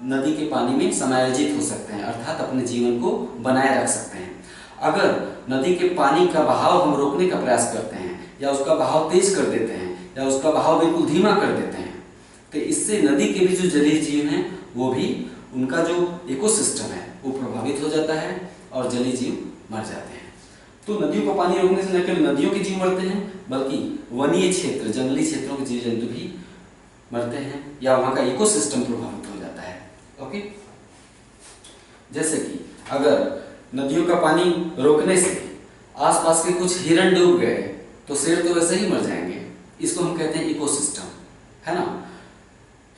नदी के पानी में समायोजित हो सकते हैं, अर्थात अपने जीवन को बनाए रख सकते हैं। अगर नदी के पानी का बहाव हम रोकने का प्रयास करते हैं या उसका बहाव तेज कर देते हैं या उसका बहाव बिल्कुल धीमा कर देते हैं, तो इससे नदी के भी जो जलीय जीव हैं वो भी, उनका जो इकोसिस्टम है वो प्रभावित हो जाता है और जलीय जीव मर जाते हैं। तो नदियों का पानी रोकने से न केवल नदियों के जीव मरते हैं बल्कि वनीय क्षेत्र, जंगली क्षेत्रों के जीव जंतु भी मरते हैं या वहां का इकोसिस्टम प्रभावित हो जाता है। ओके, जैसे कि अगर नदियों का पानी रोकने से आसपास के कुछ हिरण डूब गए तो शेर तो वैसे ही मर जाएंगे, इसको हम कहते हैं इकोसिस्टम, है ना।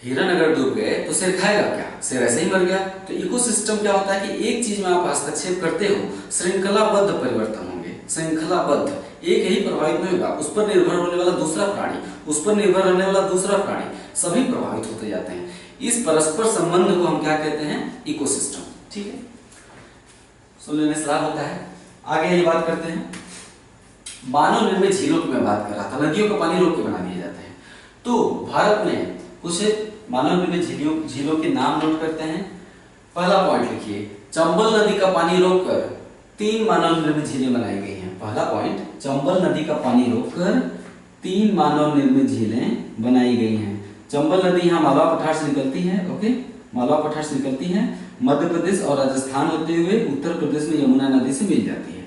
हिरण अगर डूब गए तो शेर खाएगा क्या, शेर ऐसे ही मर गया। तो इकोसिस्टम क्या होता है कि एक चीज में आप हस्तक्षेप करते हो, श्रृंखलाबद्ध परिवर्तन होंगे, श्रृंखलाबद्ध, एक ही प्रभावित नहीं होगा, उस पर निर्भर होने वाला दूसरा प्राणी, उस पर निर्भर रहने वाला दूसरा प्राणी, सभी प्रभावित होते जाते हैं। इस परस्पर संबंध को हम क्या कहते हैं, इकोसिस्टम। ठीक है, सुन लेने से लाभ होता है। आगे ये बात करते हैं, मानव निर्मित झीलों की मैं बात कर रहा था, नदियों का पानी रोक के बना दिए जाते हैं। तो भारत में कुछ मानव निर्मित झीलों के नाम नोट करते हैं। पहला पॉइंट लिखिए, चंबल नदी का पानी रोककर 3 मानव निर्मित झीलें बनाई गई हैं। पहला पॉइंट, चंबल नदी का पानी रोककर 3 मानव निर्मित झीलें बनाई गई हैं। चंबल नदी यहाँ मालवा पठार से निकलती है, ओके, मालवा पठार से निकलती है, मध्य प्रदेश और राजस्थान होते हुए उत्तर प्रदेश में यमुना नदी से मिल जाती है।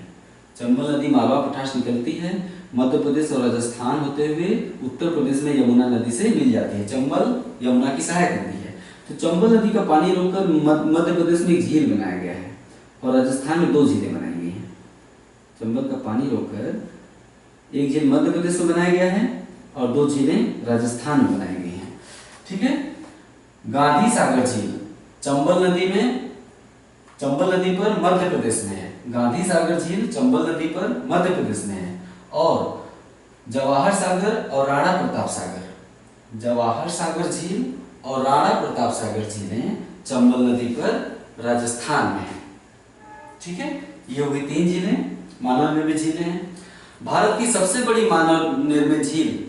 चंबल नदी मालवा पठार से निकलती है, मध्य प्रदेश और राजस्थान होते हुए उत्तर प्रदेश में यमुना नदी से मिल जाती है। चंबल यमुना की सहायक नदी है। तो चंबल नदी का पानी रोककर मध्य प्रदेश में एक झील बनाया गया है और राजस्थान में 2 झीलें बनाई गई हैं। चंबल का पानी रोककर एक झील मध्य प्रदेश में बनाया गया है और 2 झीलें राजस्थान में बनाई गई हैं। ठीक है, गांधी सागर झील चंबल नदी पर मध्य प्रदेश में है। गांधी सागर झील चंबल नदी पर मध्य प्रदेश में है। और जवाहर सागर और राणा प्रताप सागर, जवाहर सागर झील और राणा प्रताप सागर झीलें चंबल नदी पर राजस्थान में है। ठीक है, ये हुई 3 झीलें, मानव निर्मित झीलें हैं। भारत की सबसे बड़ी मानव निर्मित झील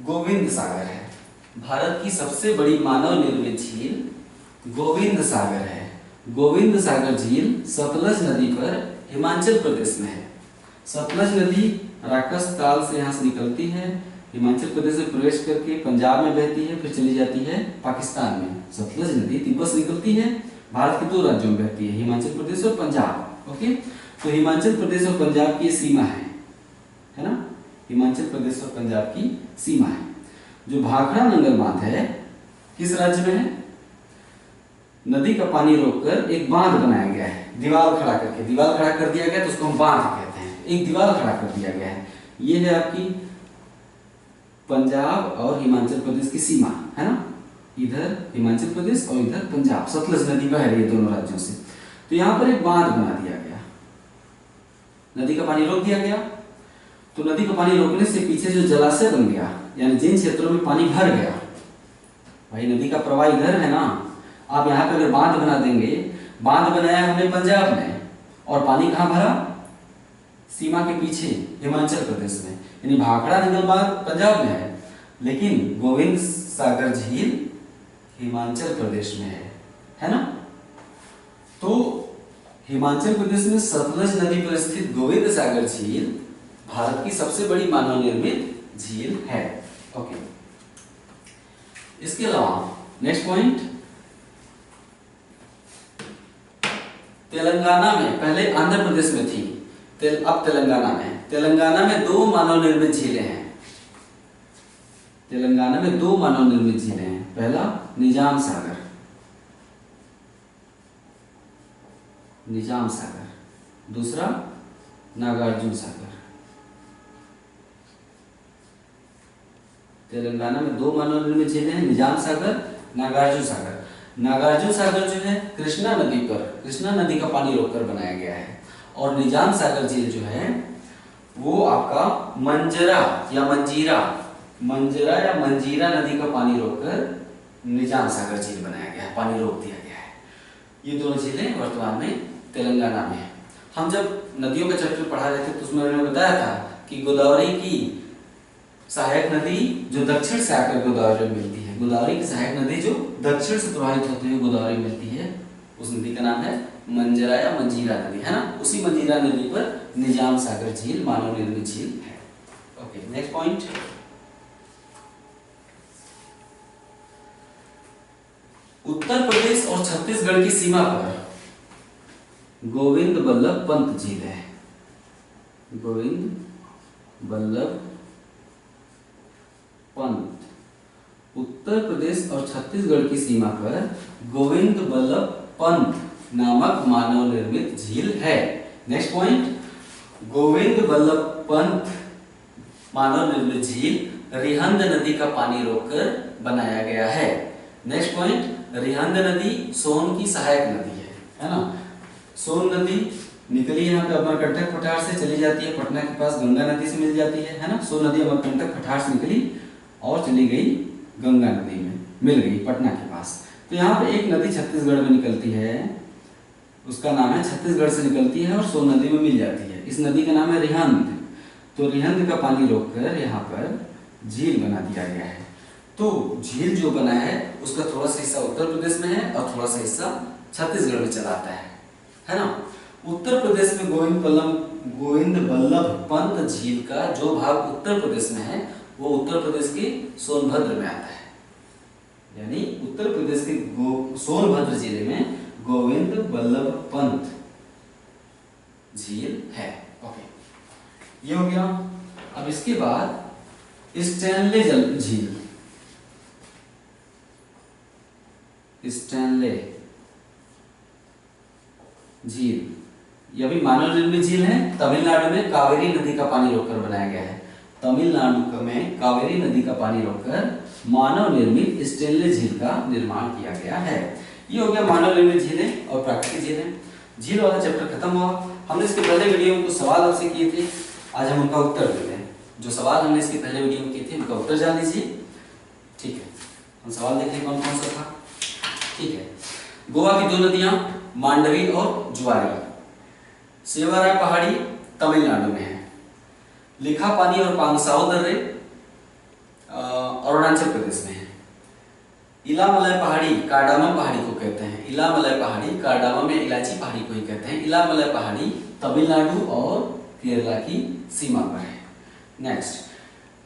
गोविंद सागर है। भारत की सबसे बड़ी मानव निर्मित झील गोविंद सागर है। गोविंद सागर झील सतलज नदी पर हिमाचल प्रदेश में है। सतलज नदी राकस ताल से यहाँ से निकलती है, हिमाचल प्रदेश में प्रवेश करके पंजाब में बहती है, फिर चली जाती है पाकिस्तान में। सतलज नदी तिब्बत से निकलती है, भारत के 2 राज्यों में बहती है, हिमाचल प्रदेश और पंजाब। ओके, तो हिमाचल प्रदेश और पंजाब की सीमा है ना, हिमाचल प्रदेश और पंजाब की सीमा है। जो भाखड़ा नंगल बांध है किस राज्य में है, नदी का पानी रोककर एक बांध बनाया गया है, दीवार खड़ा करके, दीवार खड़ा कर दिया गया तो उसको हम बांध कहते हैं। एक दीवार खड़ा कर दिया गया है, ये है आपकी पंजाब और हिमाचल प्रदेश की सीमा, है ना, इधर हिमाचल प्रदेश और इधर पंजाब, सतलज नदी बह रही है दोनों राज्यों से। तो यहाँ पर एक बांध बना दिया गया, नदी का पानी रोक दिया गया। तो नदी का पानी रोकने से पीछे जो जलाशय बन गया, यानी जिन क्षेत्रों में पानी भर गया, भाई नदी का प्रवाह इधर है ना, आप यहाँ पे अगर बांध बना देंगे, बांध बनाया हमने पंजाब में और पानी कहाँ भरा, सीमा के पीछे हिमाचल प्रदेश में, यानी भाखड़ा नंगल बांध पंजाब में है लेकिन गोविंद सागर झील हिमाचल प्रदेश में है ना। तो हिमाचल प्रदेश में सतलज नदी पर स्थित गोविंद सागर झील भारत की सबसे बड़ी मानव निर्मित झील है। ओके, इसके अलावा नेक्स्ट पॉइंट, तेलंगाना में, पहले आंध्र प्रदेश में थी, अब तेलंगाना में 2 मानव निर्मित झीलें हैं। तेलंगाना में 2 मानव निर्मित झीलें हैं। पहला निजाम सागर, दूसरा नागार्जुन सागर। तेलंगाना में 2 मानव निर्मित झीलें हैं, निजाम सागर, नागार्जुन सागर। नागार्जुन सागर जो है कृष्णा नदी पर, कृष्णा नदी का पानी रोककर बनाया गया है और निजाम सागर झील जो है वो आपका मंजरा या मंजीरा नदी का पानी रोककर निजाम सागर झील बनाया गया है, पानी रोक दिया गया है। ये दोनों झीलें वर्तमान में तेलंगाना में है। हम जब नदियों का चैप्टर पढ़ा रहे थे तो उसमें मैंने बताया था कि गोदावरी की सहायक नदी जो दक्षिण से आकर गोदावरी में मिलती है, गोदावरी की सहायक नदी जो दक्षिण से प्रवाहित होते हुए गोदावरी मिलती है, उस नदी का नाम है मंजरा या मंजीरा नदी, है ना। उसी मंजीरा नदी पर निजाम सागर झील मानव निर्मित झील है। Okay, next point, Uttar Pradesh और छत्तीसगढ़ की सीमा पर गोविंद बल्लभ पंत झील है। गोविंद बल्लभ पंत, उत्तर प्रदेश और छत्तीसगढ़ की सीमा पर गोविंद बल्लभ पंत नामक मानव निर्मित झील है। नेक्स्ट पॉइंट, गोविंद बल्लभ पंत मानव निर्मित झील रिहंद नदी का पानी रोककर बनाया गया है। नेक्स्ट पॉइंट, रिहंद नदी सोन की सहायक नदी है ना। सोन नदी निकली यहाँ पे अमरकंटक पठार से, चली जाती है पटना के पास गंगा नदी से मिल जाती है ना। सोन नदी अमरकंटक पठार से निकली और चली गई गंगा नदी में, मिल गई पटना के पास। तो यहाँ पे एक नदी छत्तीसगढ़ में निकलती है, उसका नाम है, छत्तीसगढ़ से निकलती है और सोन नदी में मिल जाती है। इस नदी का नाम है रिहंद। तो रिहंद का पानी रोककर यहाँ पर झील बना दिया गया है। तो झील जो बना है उसका थोड़ा सा हिस्सा उत्तर प्रदेश में है और थोड़ा सा हिस्सा छत्तीसगढ़ में चला आता है ना। उत्तर प्रदेश में गोविंद बल्लभ पंत झील का जो भाग उत्तर प्रदेश में है वो उत्तर प्रदेश के सोनभद्र में आता है। यानी उत्तर प्रदेश के सोनभद्र जिले में गोविंद बल्लभ पंत झील है। ओके, ये हो गया। अब इसके बाद स्टैनले झील, स्टैनले झील, यह भी मानव निर्मित झील है। तमिलनाडु में कावेरी नदी का पानी रोककर बनाया गया है। तमिलनाडु में कावेरी नदी का पानी रोककर मानव निर्मित स्टैनले झील का निर्माण किया गया है। ये हो गया मानव निर्मित झीलें और प्राकृतिक झीलें। झील वाला चैप्टर खत्म हुआ। हमने इसके पहले वीडियो में कुछ सवाल आपसे किए थे, आज हम उनका उत्तर देते हैं। जो सवाल हमने इसके पहले वीडियो में किए थे उनका उत्तर जान लीजिए। ठीक है, हम सवाल देखें कौन कौन सा था। ठीक है, गोवा की दो नदियां मांडवी और जुआरी, सेवाराय पहाड़ी तमिलनाडु में है। लिखापानी और पांगसाओ दर्रे अरुणाचल प्रदेश में है। इलामलय पहाड़ी कार्डामम पहाड़ी को कहते हैं। इलामलय पहाड़ी, कार्डामम में इलायची पहाड़ी को ही कहते हैं। इलामलय पहाड़ी तमिलनाडु और केरला की सीमा पर है। नेक्स्ट,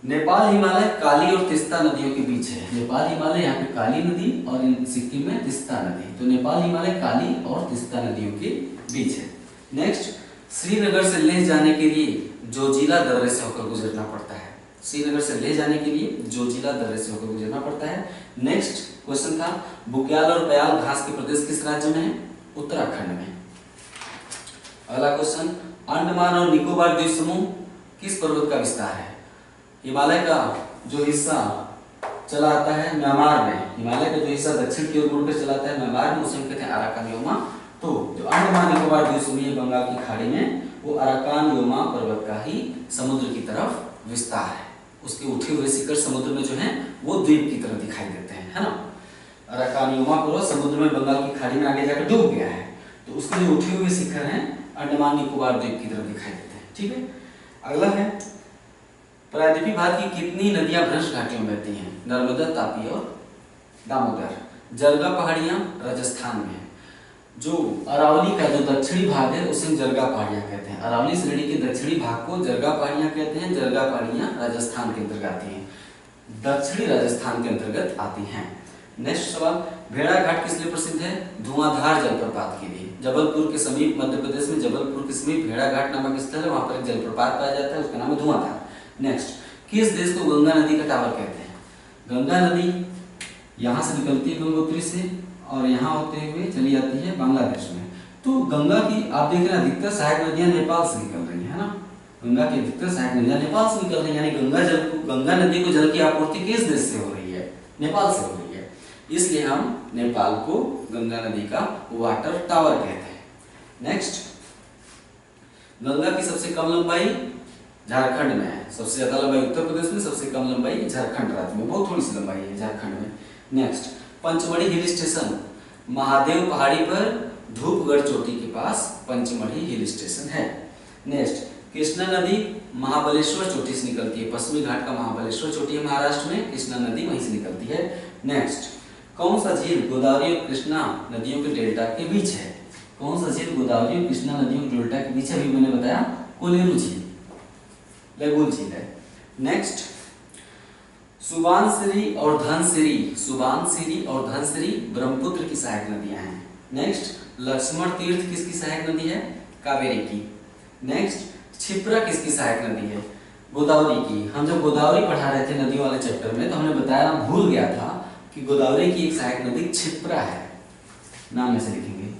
नेपाल हिमालय काली और तिस्ता नदियों के बीच है। नेपाल हिमालय यहाँ पे काली नदी और सिक्किम में तिस्ता नदी। तो नेपाल हिमालय काली और तिस्ता नदियों के बीच है। नेक्स्ट, श्रीनगर से लेह जाने के लिए जोजिला दर्रे से होकर गुजरना पड़ता है। श्रीनगर से लेह जाने के लिए जोजिला दर्रे से होकर गुजरना पड़ता है। नेक्स्ट क्वेश्चन था, बुग्याल और बयाल घास के प्रदेश किस राज्य में है? उत्तराखंड में। अगला क्वेश्चन, अंडमान और निकोबार द्वीप समूह किस पर्वत का विस्तार है? हिमालय का जो हिस्सा चला आता है म्यांमार में, हिमालय का जो हिस्सा दक्षिण की ओर मुड़कर चला आता है म्यांमार में, उसे हम कहते हैं अराकान योमा। तो जो अंडमान निकोबार द्वीप समूह बंगाल की खाड़ी में, वो अराकान योमा पर्वत का ही समुद्र की तरफ विस्तार है। उसके उठे हुए शिखर समुद्र में जो है वो द्वीप की तरह दिखाई देते हैं, है ना। अराकान योमा पर्वत समुद्र में बंगाल की खाड़ी में आगे जाकर डूब गया है, तो उसके जो उठे हुए शिखर हैं अंडमान निकोबार द्वीप की तरफ दिखाई देते हैं। ठीक है, अगला है, प्रायद्वीपीय भारत की कितनी नदियां भ्रंश घाटियों में बहती हैं? नर्मदा, तापी और दामोदर। जरगा पहाड़ियां राजस्थान में है। जो अरावली का जो दक्षिणी भाग है उसे जरगा पहाड़ियां कहते हैं। अरावली श्रेणी के दक्षिणी भाग को जरगा पहाड़ियां कहते हैं। जरगा पहाड़ियां राजस्थान के अंतर्गत आती हैं, दक्षिणी राजस्थान के अंतर्गत आती हैं। नेक्स्ट सवाल, भेड़ाघाट किस लिए प्रसिद्ध है? धुआंधार जलप्रपात के लिए। जबलपुर के समीप, मध्य प्रदेश में जबलपुर के समीप भेड़ाघाट नामक स्थल है, वहां पर एक जलप्रपात पाया जाता है, उसका नाम है धुआंधार। नेक्स्ट, किस देश को गंगा नदी का टावर कहते हैं? गंगा नदी यहाँ से निकलती है गंगोत्री से और यहाँ होते हुए चली जाती है बांग्लादेश में। तो गंगा की आप देख रहे हैं अधिकतर सहायक नदियां नेपाल से निकल रही है ना। गंगा की अधिकतर सहायक नदियां नेपाल से निकल रही है, यानी गंगा नदी को जल की आपूर्ति किस देश से हो रही है? नेपाल से हो रही है। इसलिए हम नेपाल को गंगा नदी का वाटर टावर कहते हैं। नेक्स्ट, गंगा की सबसे कम लंबाई झारखंड में है। सबसे ज्यादा लंबाई उत्तर प्रदेश में, सबसे कम लंबाई झारखंड राज्य में, बहुत थोड़ी सी लंबाई है झारखंड में। Next, Pachmarhi hill station Mahadev पहाड़ी पर धूपगढ़ चोटी के पास पंचमढ़ी हिल स्टेशन है। नेक्स्ट, कृष्णा नदी महाबलेश्वर चोटी से निकलती है। पश्चिमी घाट का महाबलेश्वर चोटी है महाराष्ट्र में, कृष्णा नदी वहीं से निकलती है। नेक्स्ट, कौन सा झील गोदावरी और कृष्णा नदियों के डेल्टा के बीच है? कौन सा झील गोदावरी और कृष्णा नदियों के डेल्टा के बीच है? अभी मैंने बताया कोनेरू झील, लैगून झील है। नेक्स्ट, सुबानसिरी और धनसिरी, सुबानसिरी और धनसिरी ब्रह्मपुत्र की सहायक नदियां हैं। नेक्स्ट, लक्ष्मण तीर्थ किसकी सहायक नदी है? कावेरी की। नेक्स्ट, क्षिप्रा किसकी सहायक नदी है? गोदावरी की। हम जब गोदावरी पढ़ा रहे थे नदियों वाले चैप्टर में, तो हमने बताया, भूल गया था कि गोदावरी की एक सहायक नदी क्षिप्रा है। नाम ऐसे लिखेंगे,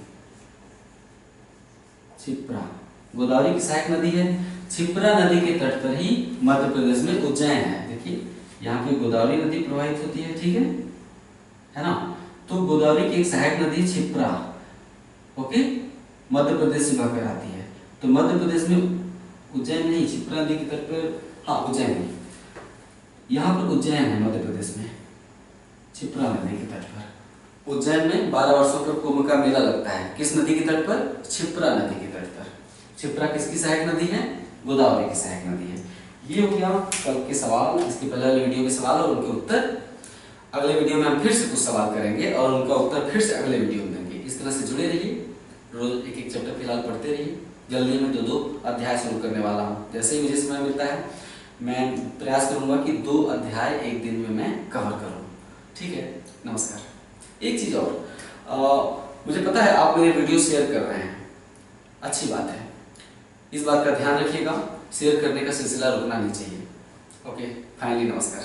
क्षिप्रा गोदावरी की सहायक नदी है। क्षिप्रा नदी के तट पर ही मध्य प्रदेश में उज्जैन है। देखिए यहाँ पे गोदावरी नदी प्रवाहित होती है, ठीक है ना। तो गोदावरी की एक सहायक नदी क्षिप्रा, ओके, मध्य प्रदेश से बहकर आती है। तो मध्य प्रदेश में उज्जैन नहीं, क्षिप्रा नदी के तट पर, हाँ उज्जैन नहीं, यहाँ पर उज्जैन है मध्य प्रदेश में, क्षिप्रा नदी के तट पर। उज्जैन में 12 वर्षों पर कुंभ का मेला लगता है। किस नदी के तट पर? क्षिप्रा नदी के तट पर। क्षिप्रा किसकी सहायक नदी है? गोदावरी की सहायक नदी है। ये हो गया कल के सवाल, इसके पहले वाले वीडियो के सवाल और उनके उत्तर। अगले वीडियो में हम फिर से कुछ सवाल करेंगे और उनका उत्तर फिर से अगले वीडियो में देंगे। इस तरह से जुड़े रहिए, रोज एक एक चैप्टर फिलहाल पढ़ते रहिए। जल्दी मैं 2 अध्याय शुरू करने वाला हूँ। जैसे ही मुझे समय मिलता है मैं प्रयास करूंगा कि 2 अध्याय एक दिन में मैं कवर करूँ, ठीक है। नमस्कार। एक चीज और, मुझे पता है आप मेरे वीडियो शेयर कर रहे हैं, अच्छी बात है। इस बात का ध्यान रखिएगा, शेयर करने का सिलसिला रुकना नहीं चाहिए। ओके, फाइनली नमस्कार।